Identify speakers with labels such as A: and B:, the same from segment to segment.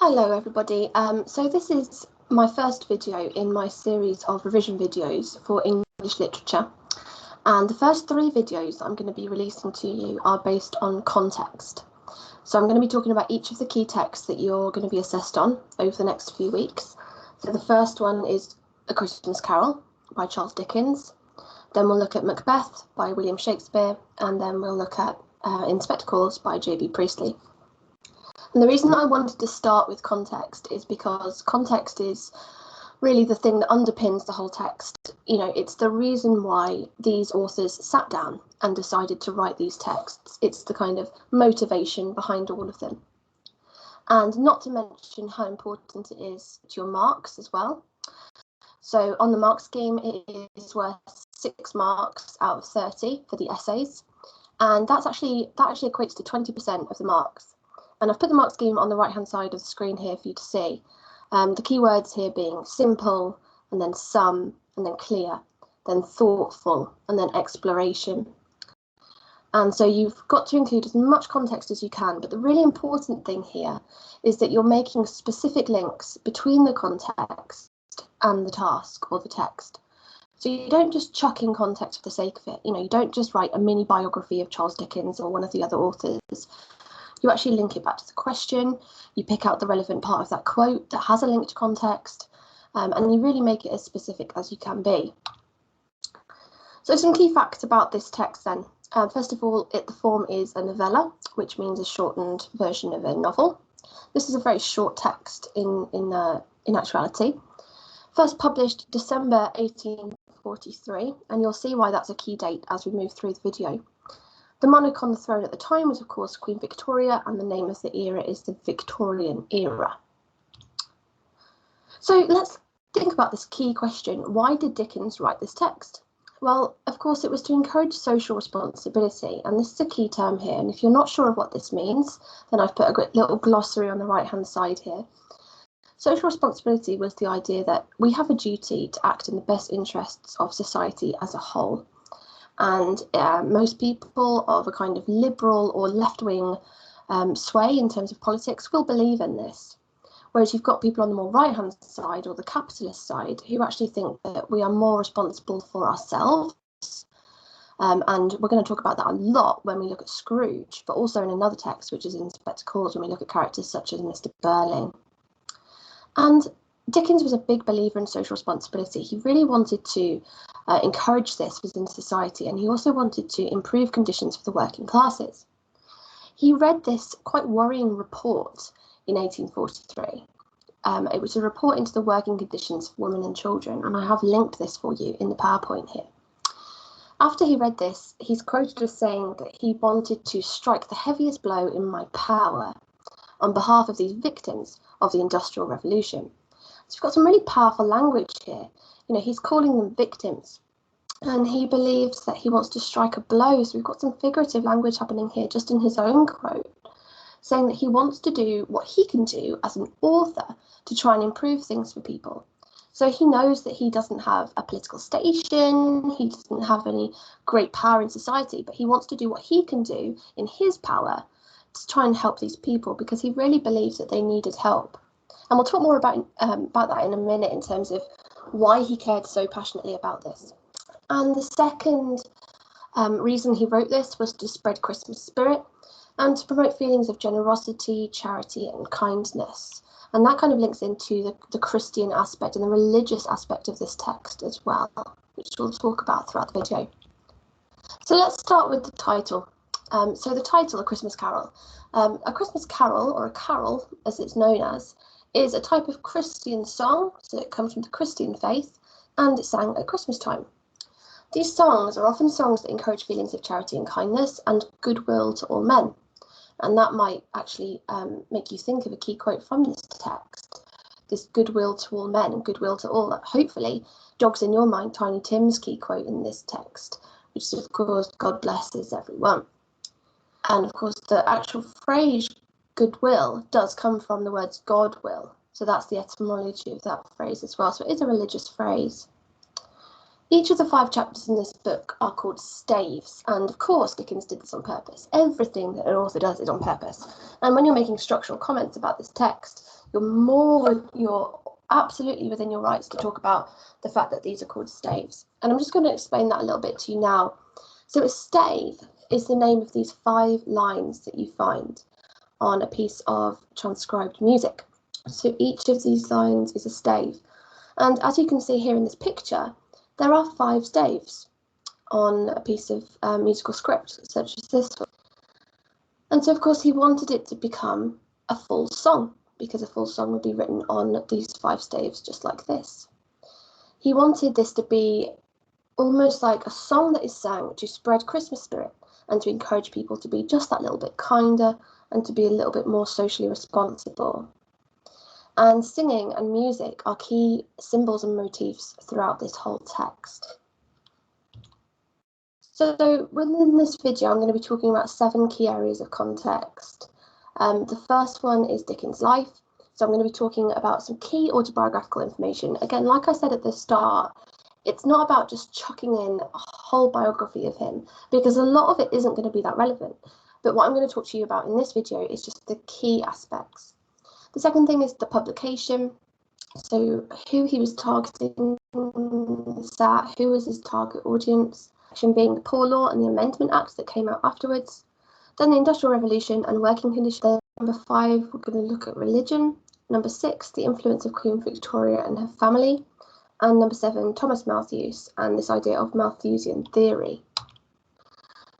A: Hello everybody. So this is my first video in my series of revision videos for English literature. And the first three videos I'm going to be releasing to you are based on context. So I'm going to be talking about each of the key texts that you're going to be assessed on over the next few weeks. So the first one is A Christmas Carol by Charles Dickens. Then we'll look at Macbeth by William Shakespeare. And then we'll look at In Spectacles by J.B. Priestley. And the reason that I wanted to start with context is because context is really the thing that underpins the whole text. You know, it's the reason why these authors sat down and decided to write these texts. It's the kind of motivation behind all of them. And not to mention how important it is to your marks as well. So on the mark scheme, it is worth 6 marks out of 30 for the essays. And that actually equates to 20% of the marks. And I've put the mark scheme on the right-hand side of the screen here for you to see. The key words here being simple, and then some, and then clear, then thoughtful, and then exploration. And so you've got to include as much context as you can, but the really important thing here is that you're making specific links between the context and the task or the text. So you don't just chuck in context for the sake of it. You know, you don't just write a mini biography of Charles Dickens or one of the other authors. You actually link it back to the question, you pick out the relevant part of that quote that has a link to context, and you really make it as specific as you can be. So some key facts about this text then. First of all, the form is a novella, which means a shortened version of a novel. This is a very short text in actuality. First published December 1843, and you'll see why that's a key date as we move through the video. The monarch on the throne at the time was, of course, Queen Victoria, and the name of the era is the Victorian era. So let's think about this key question. Why did Dickens write this text? Well, of course, it was to encourage social responsibility, and this is a key term here. And if you're not sure of what this means, then I've put a little glossary on the right-hand side here. Social responsibility was the idea that we have a duty to act in the best interests of society as a whole. And most people of a kind of liberal or left-wing sway in terms of politics will believe in this. Whereas you've got people on the more right-hand side or the capitalist side who actually think that we are more responsible for ourselves. And we're going to talk about that a lot when we look at Scrooge, but also in another text, which is in Spectacles, when we look at characters such as Mr. Burling. And Dickens was a big believer in social responsibility. He really wanted to encourage this within society, and he also wanted to improve conditions for the working classes. He read this quite worrying report in 1843. It was a report into the working conditions for women and children, and I have linked this for you in the PowerPoint here. After he read this, he's quoted as saying that he wanted to strike the heaviest blow in my power on behalf of these victims of the Industrial Revolution. So we've got some really powerful language here. You know, he's calling them victims, and he believes that he wants to strike a blow. So we've got some figurative language happening here just in his own quote, saying that he wants to do what he can do as an author to try and improve things for people. So he knows that he doesn't have a political station, he doesn't have any great power in society, but he wants to do what he can do in his power to try and help these people, because he really believes that they needed help. And we'll talk more about that in a minute in terms of why he cared so passionately about this. And the second reason he wrote this was to spread Christmas spirit and to promote feelings of generosity, charity, and kindness. And that kind of links into the Christian aspect and the religious aspect of this text as well, which we'll talk about throughout the video. So let's start with the title. So the title, A Christmas Carol. A Christmas Carol, or a carol as it's known as, is a type of Christian song, so it comes from the Christian faith, and it's sang at Christmas time. These songs are often songs that encourage feelings of charity and kindness and goodwill to all men. And that might actually make you think of a key quote from this text, this goodwill to all men and goodwill to all, that hopefully jogs in your mind Tiny Tim's key quote in this text, which is, of course, God blesses everyone. And of course, the actual phrase goodwill does come from the words God will. So that's the etymology of that phrase as well. So it is a religious phrase. Each of the 5 chapters in this book are called staves. And of course, Dickens did this on purpose. Everything that an author does is on purpose. And when you're making structural comments about this text, you're absolutely within your rights to talk about the fact that these are called staves. And I'm just going to explain that a little bit to you now. So a stave is the name of these 5 lines that you find on a piece of transcribed music. So each of these lines is a stave. And as you can see here in this picture, there are 5 staves on a piece of musical script, such as this one. And so, of course, he wanted it to become a full song, because a full song would be written on these 5 staves, just like this. He wanted this to be almost like a song that is sang to spread Christmas spirit and to encourage people to be just that little bit kinder and to be a little bit more socially responsible. And singing and music are key symbols and motifs throughout this whole text. So within this video, I'm going to be talking about 7 key areas of context. The first one is Dickens' life. So I'm going to be talking about some key autobiographical information. Again, like I said at the start, it's not about just chucking in a whole biography of him, because a lot of it isn't going to be that relevant. But what I'm going to talk to you about in this video is just the key aspects. The second thing is the publication. So who he was targeting, who was his target audience, being the Poor Law and the Amendment Act that came out afterwards. Then the Industrial Revolution and working conditions. Then number 5, we're going to look at religion. Number 6, the influence of Queen Victoria and her family. And number 7, Thomas Malthus and this idea of Malthusian theory.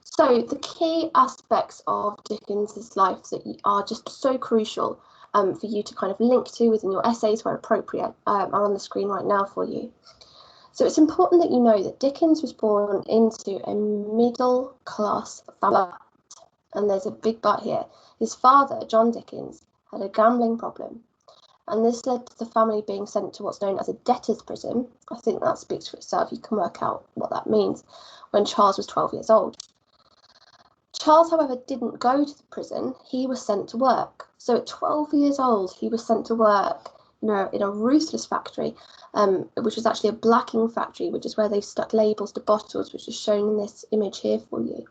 A: So the key aspects of Dickens's life that are just so crucial for you to kind of link to within your essays where appropriate are on the screen right now for you. So it's important that you know that Dickens was born into a middle class family, and there's a big but here. His father, John Dickens, had a gambling problem, and this led to the family being sent to what's known as a debtor's prison. I think that speaks for itself. You can work out what that means. When Charles was 12 years old. Charles, however, didn't go to the prison. He was sent to work. So at 12 years old, he was sent to work in a ruthless factory, which was actually a blacking factory, which is where they stuck labels to bottles, which is shown in this image here for you.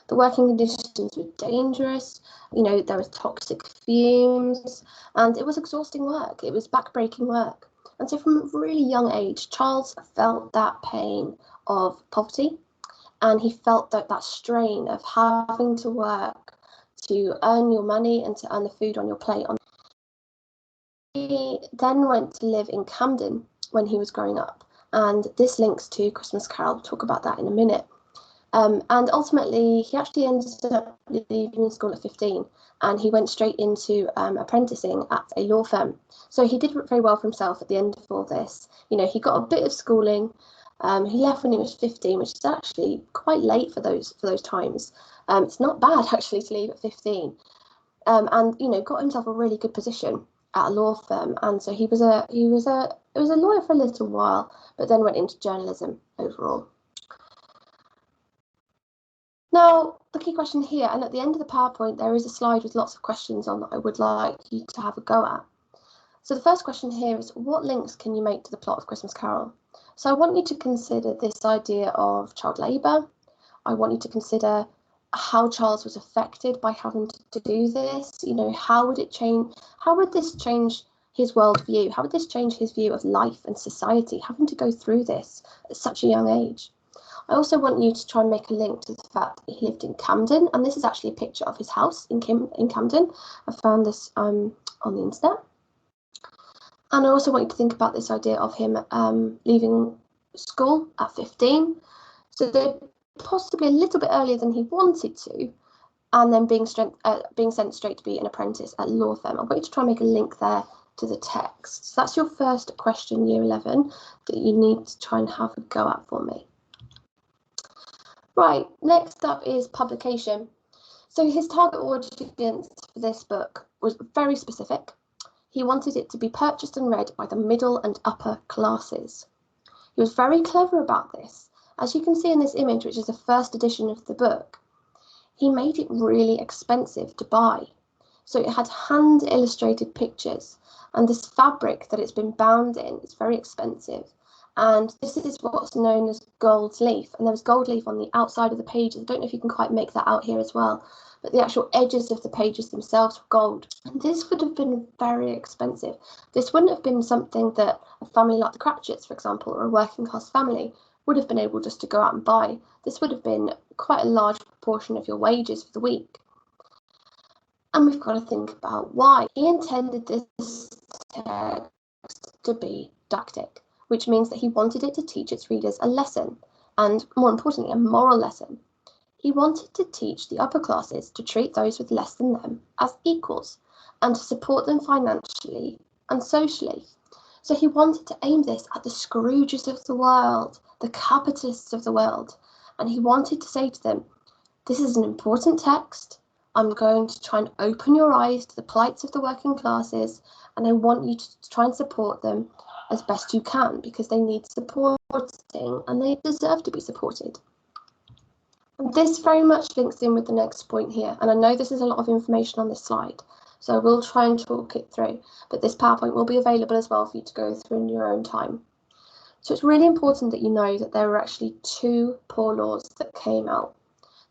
A: The working conditions were dangerous, there was toxic fumes, and it was exhausting work. It was backbreaking work. And so from a really young age, Charles felt that pain of poverty, and he felt that strain of having to work to earn your money and to earn the food on your plate. He then went to live in Camden when he was growing up, and this links to Christmas Carol. We'll talk about that in a minute. And ultimately, he actually ended up leaving school at 15, and he went straight into apprenticing at a law firm. So he did very well for himself at the end of all this. He got a bit of schooling. He left when he was 15, which is actually quite late for those times. It's not bad actually to leave at 15, and got himself a really good position at a law firm. And so he was a lawyer for a little while, but then went into journalism overall. Now, the key question here, and at the end of the PowerPoint, there is a slide with lots of questions on that I would like you to have a go at. So the first question here is, what links can you make to the plot of Christmas Carol? So I want you to consider this idea of child labour. I want you to consider how Charles was affected by having to do this. How would this change his worldview? How would this change his view of life and society, having to go through this at such a young age? I also want you to try and make a link to the fact that he lived in Camden, and this is actually a picture of his house in Camden. I found this on the internet. And I also want you to think about this idea of him leaving school at 15, so possibly a little bit earlier than he wanted to, and then being sent straight to be an apprentice at a law firm. I want you to try and make a link there to the text. So that's your first question, year 11, that you need to try and have a go at for me. Right, next up is publication. So his target audience for this book was very specific. He wanted it to be purchased and read by the middle and upper classes. He was very clever about this. As you can see in this image, which is the first edition of the book, he made it really expensive to buy. So it had hand-illustrated pictures, and this fabric that it's been bound in is very expensive. And this is what's known as gold leaf. And there was gold leaf on the outside of the pages. I don't know if you can quite make that out here as well, but the actual edges of the pages themselves were gold. And this would have been very expensive. This wouldn't have been something that a family like the Cratchits, for example, or a working class family would have been able just to go out and buy. This would have been quite a large proportion of your wages for the week. And we've got to think about why. He intended this text to be didactic, which means that he wanted it to teach its readers a lesson, and more importantly, a moral lesson. He wanted to teach the upper classes to treat those with less than them as equals, and to support them financially and socially. So he wanted to aim this at the Scrooges of the world, the capitalists of the world, and he wanted to say to them, this is an important text. I'm going to try and open your eyes to the plights of the working classes, and I want you to try and support them as best you can, because they need supporting and they deserve to be supported. And this very much links in with the next point here, and I know this is a lot of information on this slide, so I will try and talk it through, but this PowerPoint will be available as well for you to go through in your own time. So it's really important that you know that there were actually two poor laws that came out.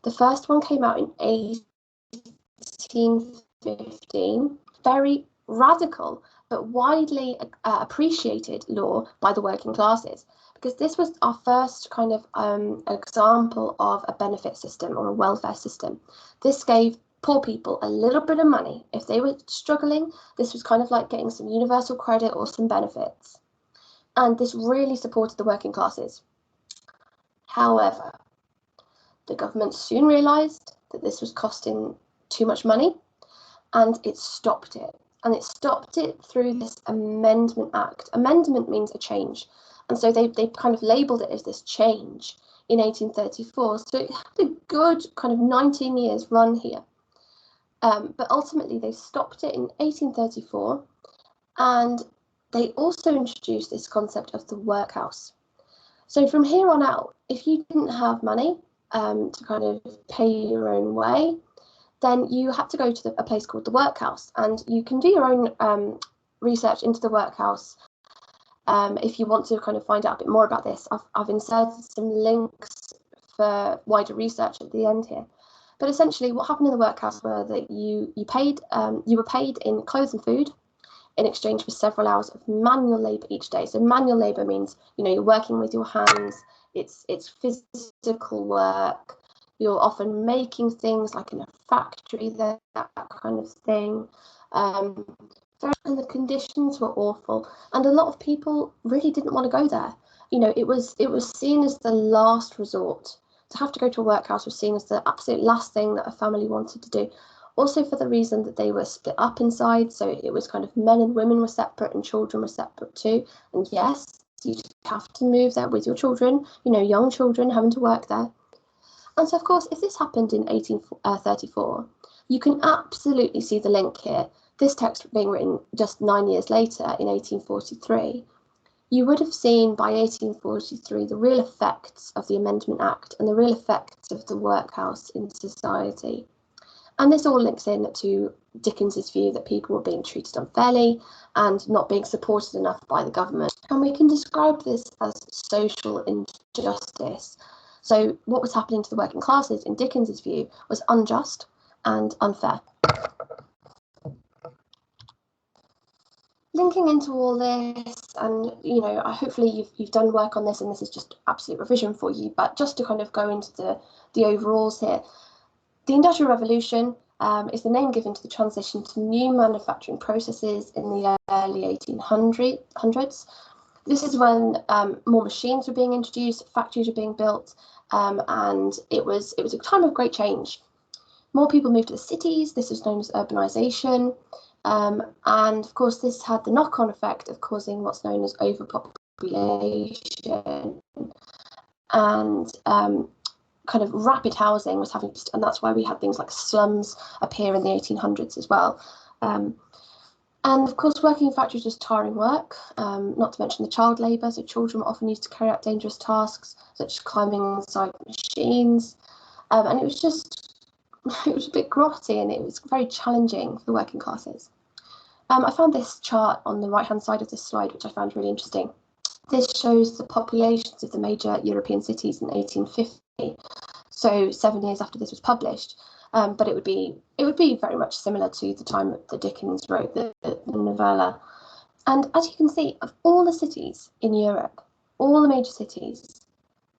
A: The first one came out in 1815, very radical but widely appreciated law by the working classes, because this was our first kind of example of a benefit system or a welfare system. This gave poor people a little bit of money. If they were struggling, this was kind of like getting some universal credit or some benefits. And this really supported the working classes. However, the government soon realised that this was costing too much money, and it stopped it. And it stopped it through this Amendment Act. Amendment means a change. And so they kind of labelled it as this change in 1834. So it had a good kind of 19 years run here. But ultimately they stopped it in 1834. And they also introduced this concept of the workhouse. So from here on out, if you didn't have money to kind of pay your own way, then you had to go to a place called the workhouse, and you can do your own research into the workhouse if you want to kind of find out a bit more about this. I've inserted some links for wider research at the end here. But essentially what happened in the workhouse were that you were paid in clothes and food in exchange for several hours of manual labour each day. So manual labour means, you know, you're working with your hands, it's physical work. You're often making things like in a factory, that kind of thing. And the conditions were awful, and a lot of people really didn't want to go there. You know, it was seen as the last resort. To have to go to a workhouse was seen as the absolute last thing that a family wanted to do. Also for the reason that they were split up inside, so it was kind of men and women were separate and children were separate too. And yes, you have to move there with your children, you know, young children having to work there. And so, of course, if this happened in 1834, you can absolutely see the link here. This text being written just 9 years later in 1843, you would have seen by 1843 the real effects of the Amendment Act and the real effects of the workhouse in society. And this all links in to Dickens's view that people were being treated unfairly and not being supported enough by the government. And we can describe this as social injustice. So what was happening to the working classes, in Dickens's view, was unjust and unfair. Linking into all this, and you know, hopefully you've done work on this, and this is just absolute revision for you. But just to kind of go into the overalls here, the Industrial Revolution is the name given to the transition to new manufacturing processes in the early 1800s. This is when more machines were being introduced, factories were being built, and it was a time of great change. More people moved to the cities. This is known as urbanisation, and of course this had the knock-on effect of causing what's known as overpopulation, and kind of rapid housing was having, and that's why we had things like slums appear in the 1800s as well. And of course, working in factories was tiring work, not to mention the child labour. So children were often used to carry out dangerous tasks, such as climbing inside machines. And it was a bit grotty, and it was very challenging for the working classes. I found this chart on the right-hand side of this slide, which I found really interesting. This shows the populations of the major European cities in 1850, so 7 years after this was published. But it would be very much similar to the time that Dickens wrote the novella. And as you can see, of all the cities in Europe, all the major cities,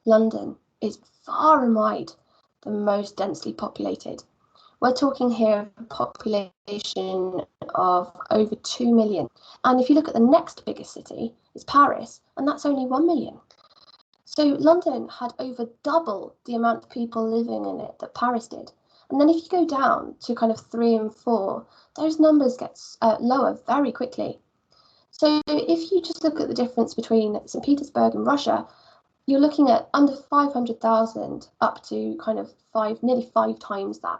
A: London is far and wide the most densely populated. We're talking here of a population of over 2 million. And if you look at the next biggest city, it's Paris, and that's only 1 million. So London had over double the amount of people living in it that Paris did. And then if you go down to kind of 3 and 4, those numbers get lower very quickly. So if you just look at the difference between St. Petersburg and Russia, you're looking at under 500,000 up to kind of nearly 5 times that,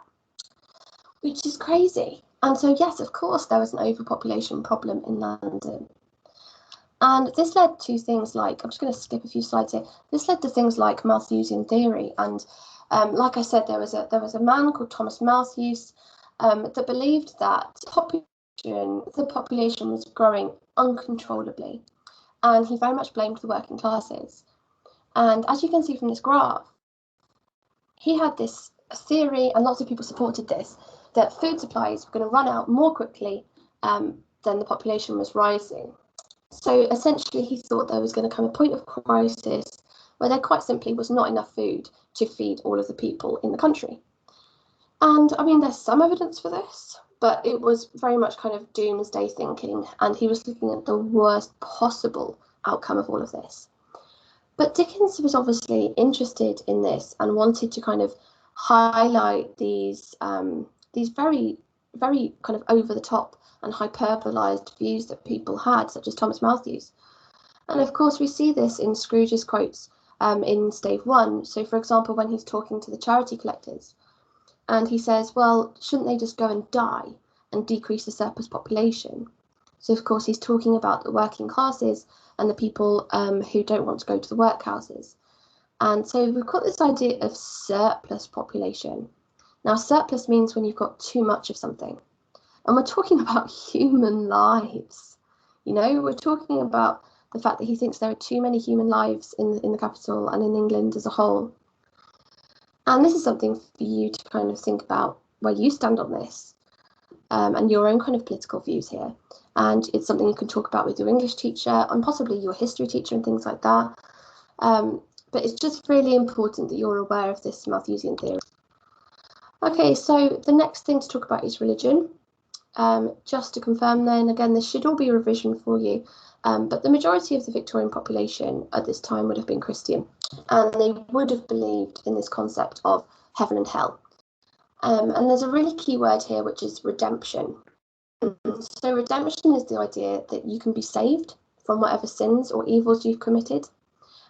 A: which is crazy. And so, yes, of course, there was an overpopulation problem in London. And this led to things like, I'm just going to skip a few slides here. This led to things like Malthusian theory. And like I said, there was a man called Thomas Malthus that believed that the population was growing uncontrollably. And he very much blamed the working classes. And as you can see from this graph, he had this theory, and lots of people supported this, that food supplies were going to run out more quickly than the population was rising. So essentially, he thought there was going to come a point of crisis where there quite simply was not enough food to feed all of the people in the country. And I mean, there's some evidence for this, but it was very much kind of doomsday thinking, and he was looking at the worst possible outcome of all of this. But Dickens was obviously interested in this and wanted to kind of highlight these very, very kind of over the top and hyperbolized views that people had, such as Thomas Malthus. And of course, we see this in Scrooge's quotes in Stave 1. So, for example, when he's talking to the charity collectors, and he says, well, shouldn't they just go and die and decrease the surplus population? So, of course, he's talking about the working classes and the people who don't want to go to the workhouses. And so we've got this idea of surplus population. Now, surplus means when you've got too much of something. And we're talking about human lives. You know, we're talking about the fact that he thinks there are too many human lives in the capital and in England as a whole. And this is something for you to kind of think about where you stand on this and your own kind of political views here. And it's something you can talk about with your English teacher and possibly your history teacher and things like that. But it's just really important that you're aware of this Malthusian theory. Okay, so the next thing to talk about is religion. Just to confirm then, again, this should all be a revision for you, but the majority of the Victorian population at this time would have been Christian, and they would have believed in this concept of heaven and hell. And there's a really key word here, which is redemption. So redemption is the idea that you can be saved from whatever sins or evils you've committed,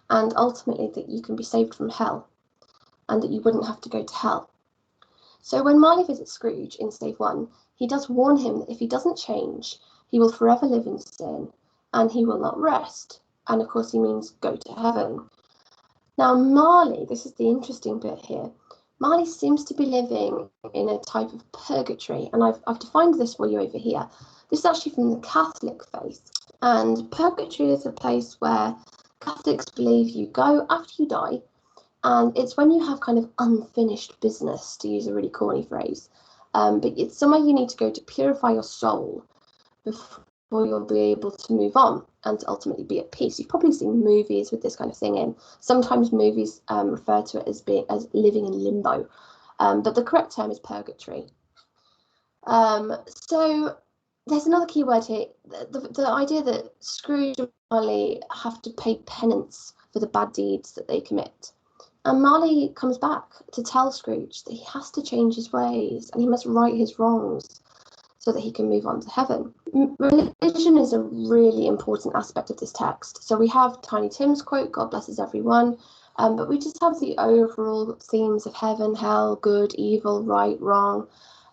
A: and ultimately that you can be saved from hell, and that you wouldn't have to go to hell. So when Marley visits Scrooge in Stave 1, he does warn him that if he doesn't change, he will forever live in sin, and he will not rest. And of course he means go to heaven. Now Marley, this is the interesting bit here, Marley seems to be living in a type of purgatory, and I've defined this for you over here. This is actually from the Catholic faith, and purgatory is a place where Catholics believe you go after you die, and it's when you have kind of unfinished business, to use a really corny phrase. But it's somewhere you need to go to purify your soul before you'll be able to move on and to ultimately be at peace. You've probably seen movies with this kind of thing in. Sometimes movies refer to it as living in limbo, but the correct term is purgatory. So there's another key word here, the idea that Scrooge and Marley have to pay penance for the bad deeds that they commit. And Marley comes back to tell Scrooge that he has to change his ways and he must right his wrongs so that he can move on to heaven. Religion is a really important aspect of this text. So we have Tiny Tim's quote, God blesses everyone, but we just have the overall themes of heaven, hell, good, evil, right, wrong.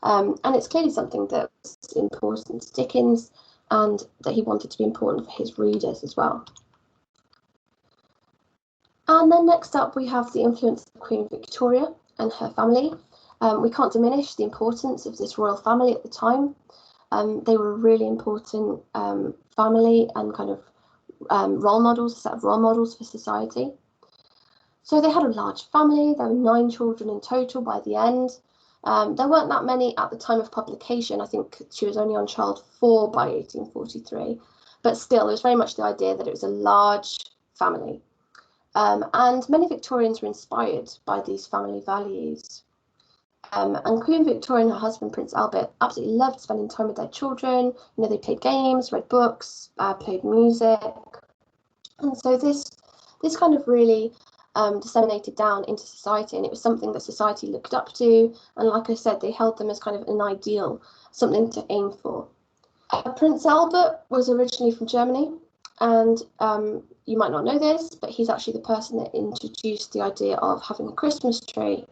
A: And it's clearly something that was important to Dickens and that he wanted to be important for his readers as well. And then next up, we have the influence of Queen Victoria and her family. We can't diminish the importance of this royal family at the time. They were a really important family and kind of role models, a set of role models for society. So they had a large family. There were 9 children in total by the end. There weren't that many at the time of publication. I think she was only on child 4 by 1843. But still, it was very much the idea that it was a large family. And many Victorians were inspired by these family values. And Queen Victoria and her husband, Prince Albert, absolutely loved spending time with their children. You know, they played games, read books, played music. And so this kind of really disseminated down into society, and it was something that society looked up to. And like I said, they held them as kind of an ideal, something to aim for. Prince Albert was originally from Germany, and you might not know this, but he's actually the person that introduced the idea of having a Christmas tree.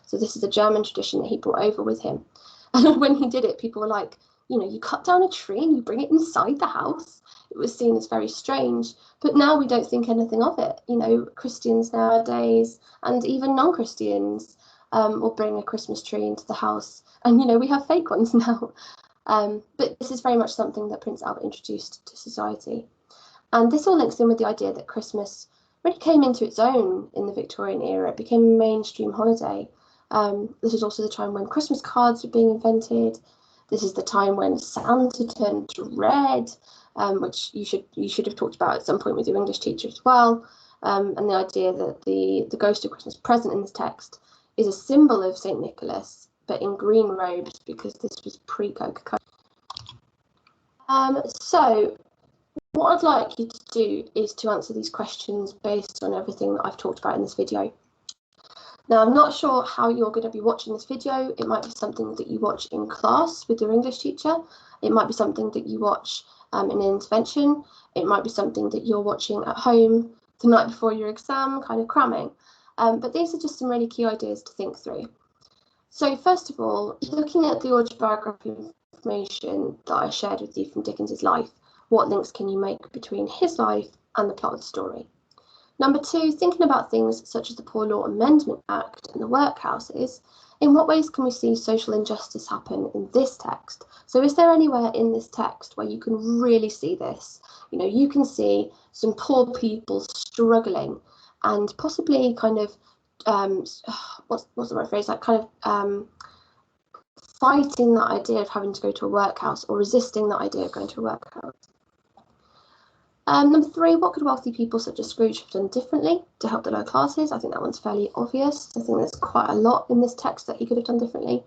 A: So this is a German tradition that he brought over with him. And when he did it, people were like, you know, you cut down a tree and you bring it inside the house. It was seen as very strange. But now we don't think anything of it. You know, Christians nowadays, and even non-Christians, will bring a Christmas tree into the house. And, you know, we have fake ones now. But this is very much something that Prince Albert introduced to society. And this all links in with the idea that Christmas really came into its own in the Victorian era. It became a mainstream holiday. This is also the time when Christmas cards were being invented. This is the time when Santa turned red, which you should have talked about at some point with your English teacher as well. And the idea that the ghost of Christmas present in this text is a symbol of St. Nicholas, but in green robes, because this was pre-Coca-Cola. So what I'd like you to do is to answer these questions based on everything that I've talked about in this video. Now, I'm not sure how you're going to be watching this video. It might be something that you watch in class with your English teacher. It might be something that you watch in an intervention. It might be something that you're watching at home the night before your exam, kind of cramming. But these are just some really key ideas to think through. So first of all, looking at the autobiographical information that I shared with you from Dickens's life, what links can you make between his life and the plot of the story? Number 2, thinking about things such as the Poor Law Amendment Act and the workhouses, in what ways can we see social injustice happen in this text? So is there anywhere in this text where you can really see this? You know, you can see some poor people struggling and possibly kind of, what's the right phrase, like kind of fighting that idea of having to go to a workhouse or resisting that idea of going to a workhouse. Number 3, what could wealthy people such as Scrooge have done differently to help the lower classes? I think that one's fairly obvious. I think there's quite a lot in this text that he could have done differently.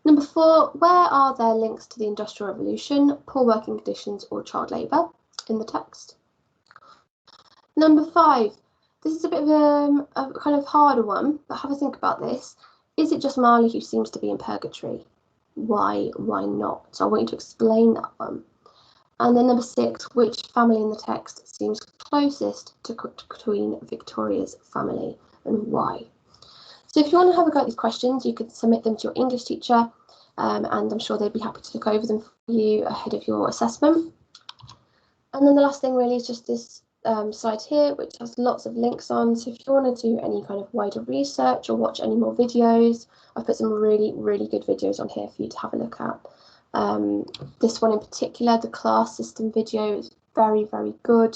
A: Number 4, where are there links to the Industrial Revolution, poor working conditions or child labour in the text? Number 5, this is a bit of a kind of harder one, but have a think about this. Is it just Marley who seems to be in purgatory? Why not? So I want you to explain that one. And then number 6, which family in the text seems closest to Queen Victoria's family and why? So if you want to have a go at these questions, you could submit them to your English teacher, and I'm sure they'd be happy to look over them for you ahead of your assessment. And then the last thing really is just this slide here, which has lots of links on. So if you want to do any kind of wider research or watch any more videos, I've put some really, really good videos on here for you to have a look at. This one in particular, the class system video, is very, very good.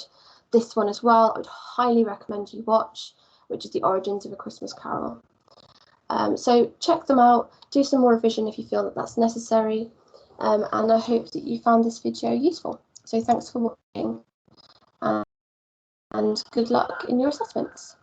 A: This one as well, I would highly recommend you watch, which is The Origins of a Christmas Carol. So check them out, do some more revision if you feel that that's necessary, and I hope that you found this video useful. So thanks for watching, and good luck in your assessments.